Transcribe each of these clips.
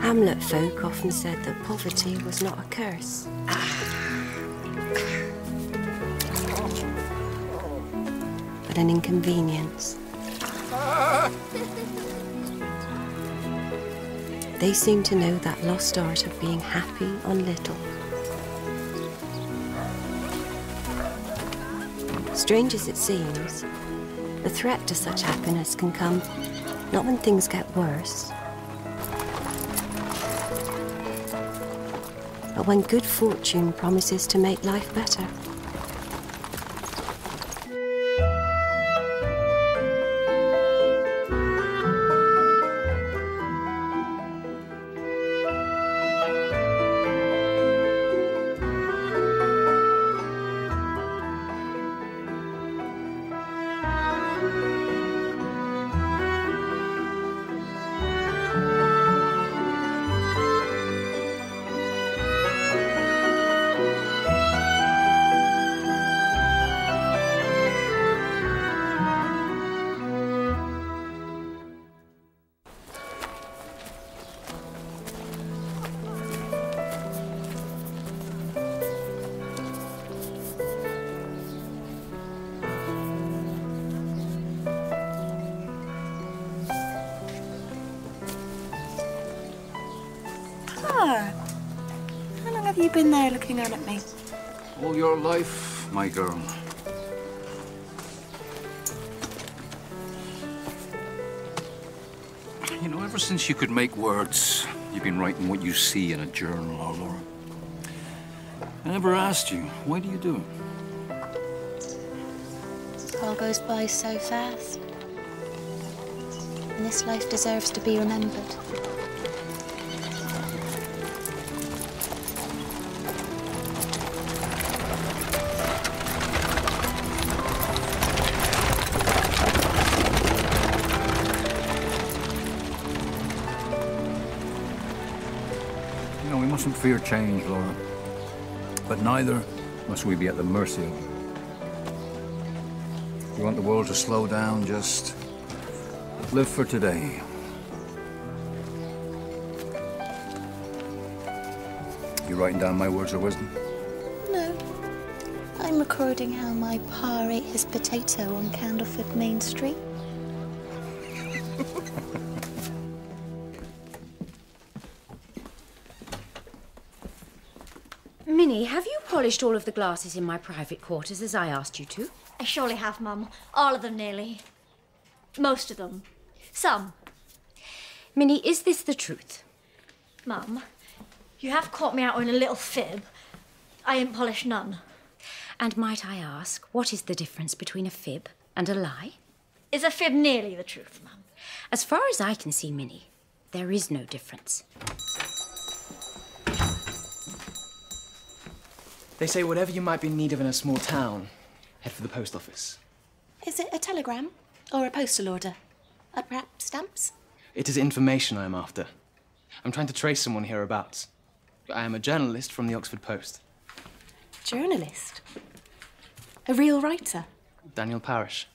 Hamlet folk often said that poverty was not a curse. But an inconvenience. They seem to know that lost art of being happy on little. Strange as it seems, the threat to such happiness can come not when things get worse, but when good fortune promises to make life better. How long have you been there looking on at me? All your life, my girl. You know, ever since you could make words, you've been writing what you see in a journal, oh, Laura. I never asked you, why do you do it? All goes by so fast. And this life deserves to be remembered. You know, we mustn't fear change, Laura. But neither must we be at the mercy of it. If you want the world to slow down, just live for today. You writing down my words of wisdom? No. I'm recording how my pa ate his potato on Candleford Main Street. Minnie, have you polished all of the glasses in my private quarters as I asked you to? I surely have, Mum. All of them, nearly. Most of them. Some. Minnie, is this the truth? Mum, you have caught me out in a little fib. I ain't polished none. And might I ask, what is the difference between a fib and a lie? Is a fib nearly the truth, Mum? As far as I can see, Minnie, there is no difference. They say whatever you might be in need of in a small town, head for the post office. Is it a telegram or a postal order? Or perhaps stamps? It is information I am after. I'm trying to trace someone hereabouts. I am a journalist from the Oxford Post. Journalist? A real writer? Daniel Parish.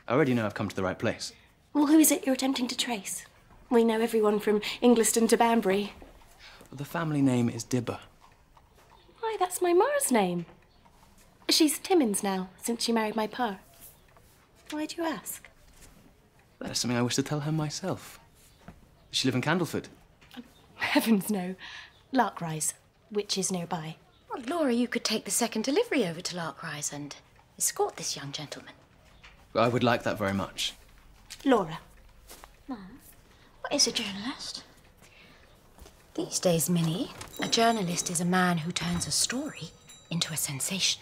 I already know I've come to the right place. Well, who is it you're attempting to trace? We know everyone from Ingliston to Banbury. The family name is Dibber. Why, that's my ma's name. She's Timmins now, since she married my pa. Why do you ask? That is something I wish to tell her myself. Does she live in Candleford? Heavens no. Lark Rise, which is nearby. Well, Laura, you could take the second delivery over to Lark Rise and escort this young gentleman. I would like that very much. Laura. Mum, what is a journalist? These days, Minnie, a journalist is a man who turns a story into a sensation.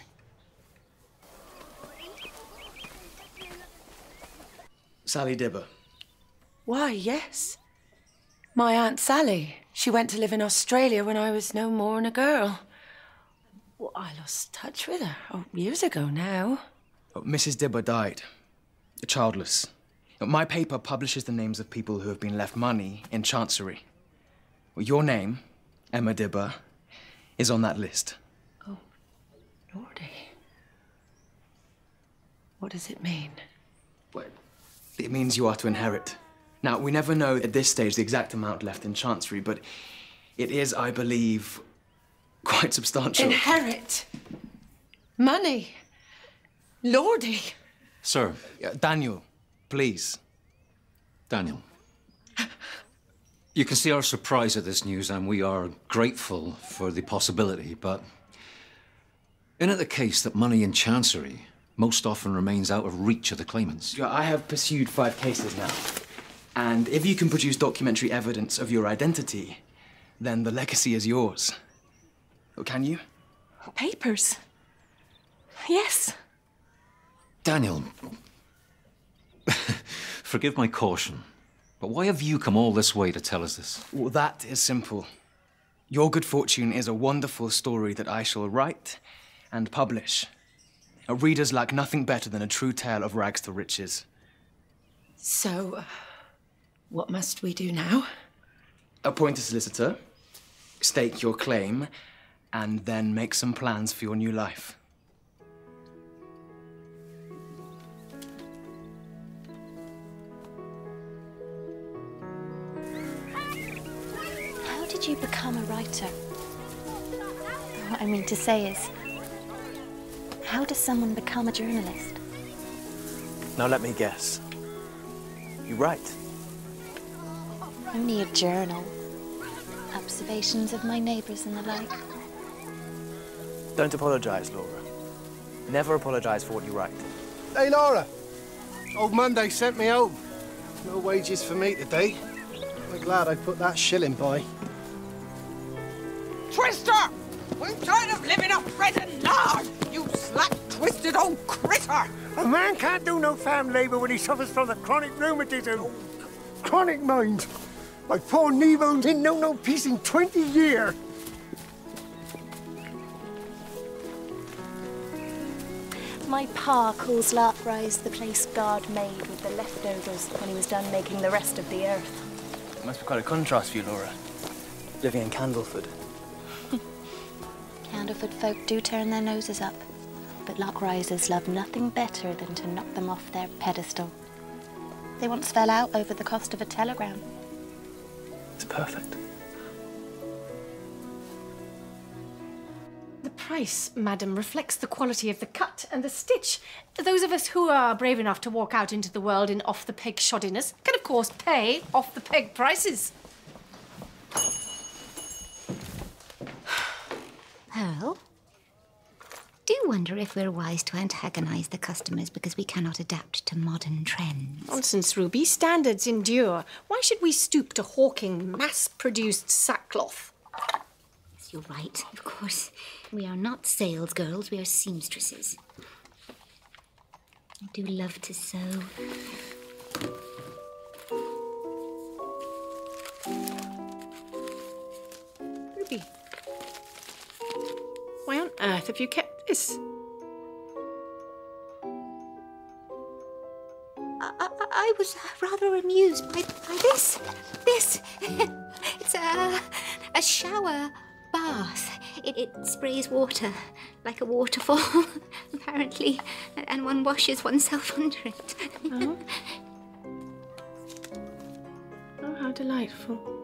Sally Dibber. Why, yes. My Aunt Sally. She went to live in Australia when I was no more than a girl. Well, I lost touch with her years ago now. Oh, Mrs. Dibber died. Childless. My paper publishes the names of people who have been left money in Chancery. Well, your name, Emma Dibber, is on that list. Oh, Lordy. What does it mean? Well, it means you are to inherit. Now, we never know at this stage the exact amount left in Chancery, but it is, I believe, quite substantial. Inherit. Money. Lordy. Sir. Daniel, please. Daniel. You can see our surprise at this news, and we are grateful for the possibility, but isn't it the case that money in Chancery most often remains out of reach of the claimants? I have pursued 5 cases now, and if you can produce documentary evidence of your identity, then the legacy is yours. Oh, can you? Papers. Yes. Daniel, forgive my caution, but why have you come all this way to tell us this? Well, that is simple. Your good fortune is a wonderful story that I shall write and publish. Our readers lack nothing better than a true tale of rags to riches. So, what must we do now? Appoint a solicitor, stake your claim, and then make some plans for your new life. How did you become a writer? What I mean to say is, how does someone become a journalist? Now let me guess. You write? Only a journal. Observations of my neighbours and the like. Don't apologise, Laura. Never apologise for what you write. Hey, Laura. Old Monday sent me home. No wages for me today. I'm glad I put that shilling by. Twister! I'm tired of living off bread and lard, you slack-twisted old critter! A man can't do no farm labour when he suffers from the chronic rheumatism. Chronic, mind. My poor knee bones ain't known no peace in 20 years. My pa calls Lark Rise the place God made with the leftovers when he was done making the rest of the earth. It must be quite a contrast for you, Laura. Living in Candleford. Candleford folk do turn their noses up, but Lark Risers love nothing better than to knock them off their pedestal. They once fell out over the cost of a telegram. It's perfect. The price, madam, reflects the quality of the cut and the stitch. Those of us who are brave enough to walk out into the world in off-the-peg shoddiness can, of course, pay off-the-peg prices. Pearl, do you wonder if we're wise to antagonise the customers because we cannot adapt to modern trends? Nonsense, Ruby. Standards endure. Why should we stoop to hawking mass-produced sackcloth? Yes, you're right. Of course, we are not sales girls, we are seamstresses. I do love to sew. Ruby, why on earth have you kept this? I was rather amused by this. It's a shower bath. It sprays water like a waterfall, apparently, and one washes oneself under it. Oh, how delightful.